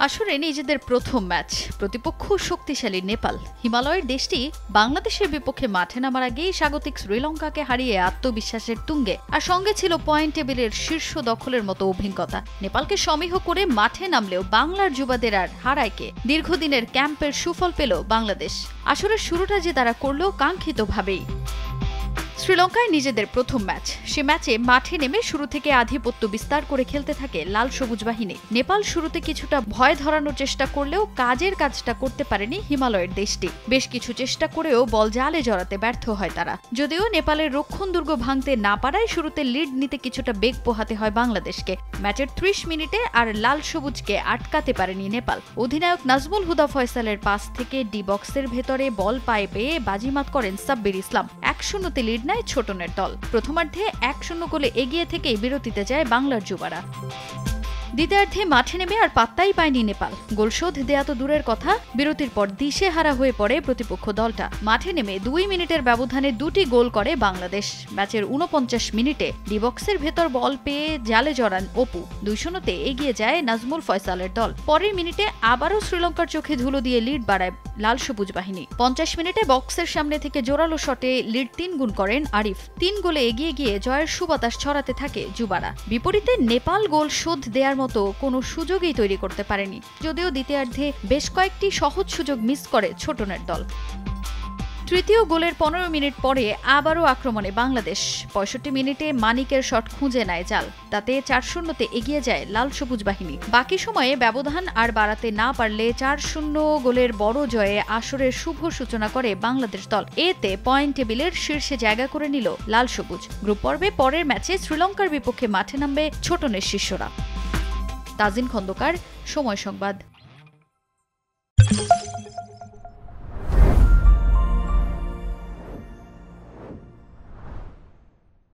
আসরে নিজেদের প্রথম ম্যাচ, প্রতিপক্ষ শক্তিশালী নেপাল। হিমালয়ের দেশটি বাংলাদেশের বিপক্ষে মাঠে নামার আগেই স্বাগতিক শ্রীলঙ্কাকে হারিয়ে আত্মবিশ্বাসের তুঙ্গে, আর সঙ্গে ছিল পয়েন্ট টেবিলের শীর্ষ দখলের মতো অভিজ্ঞতা। নেপালকে সমীহ করে মাঠে নামলেও বাংলার যুবাদের আর হারায়কে দীর্ঘদিনের ক্যাম্পের সুফল পেল বাংলাদেশ। আসরের শুরুটা যে তারা করল কাঙ্ক্ষিতভাবেই। শ্রীলঙ্কায় নিজেদের প্রথম ম্যাচ, সে ম্যাচে মাঠে নেমে শুরু থেকে আধিপত্য বিস্তার করে খেলতে থাকে লাল সবুজ বাহিনী। নেপাল শুরুতে কিছুটা ভয় ধরানোর চেষ্টা করলেও কাজটা করতে পারেনি হিমালয়ের দেশটি। বেশ কিছু চেষ্টা করেও বল জালে জড়াতে ব্যর্থ হয় তারা। যদিও নেপালের রক্ষণ দুর্গ ভাঙতে না পারায় শুরুতে লিড নিতে কিছুটা বেগ পোহাতে হয় বাংলাদেশকে। ম্যাচের ৩০ মিনিটে আর লাল সবুজকে আটকাতে পারেনি নেপাল। অধিনায়ক নাজমুল হুদা ফয়সালের পাস থেকে ডি বক্সের ভেতরে বল পায়ে পেয়ে বাজিমাত করেন সাব্বির ইসলাম। ১-০তে লিড নেয় ছোটনের দল। প্রথমার্ধে ১-০ গোলে এগিয়ে থেকেই বিরতিতে যায় বাংলার যুবারা। দ্বিতীয়ার্ধে মাঠে নেমে আর পাত্তাই পায়নি নেপাল। গোল শোধ দেয়া তো দূরের কথা, বিরতির পর দিশেহারা হয়ে পড়ে প্রতিপক্ষ দলটা। মাঠে নেমে ২ মিনিটের ব্যবধানে ২টি গোল করে বাংলাদেশ। ম্যাচের ৪৯ মিনিটে ডি বক্সের ভেতর বল পেয়ে জালে জড়ান অপু। ২-০তে এগিয়ে যায় নাজমুল ফয়সালের দল। পরের মিনিটে আবারও শ্রীলঙ্কার চোখে ধুলো দিয়ে লিড বাড়ায় লাল সবুজ বাহিনী। ৫০ মিনিটে বক্সের সামনে থেকে জোরালো শটে লিড ৩ গুণ করেন আরিফ। ৩ গোলে এগিয়ে গিয়ে জয়ের সুবাতাস ছড়াতে থাকে যুবারা। বিপরীতে নেপাল গোল শোধ দেয়ার মতো কোনো সুযোগই তৈরি করতে পারেনি, যদিও দ্বিতীয়ার্ধে বেশ কয়েকটি সহজ সুযোগ মিস করে ছোটনের দল। তৃতীয় গোলের ১৫ মিনিট পরে আবারও আক্রমণে বাংলাদেশ। ৬৫ মিনিটে মানিকের শট খুঁজে নেয় জাল, তাতে ৪-০তে এগিয়ে যায় লাল সবুজ বাহিনী। বাকি সময়ে ব্যবধান আর বাড়াতে না পারলে ৪-০ গোলের বড় জয়ে আসরের শুভ সূচনা করে বাংলাদেশ দল। এতে পয়েন্ট টেবিলের শীর্ষে জায়গা করে নিল লাল সবুজ। গ্রুপ পর্বে পরের ম্যাচে শ্রীলঙ্কার বিপক্ষে মাঠে নামবে ছোটনের শিষ্যরা। তাজিন খন্দকার, সময় সংবাদ।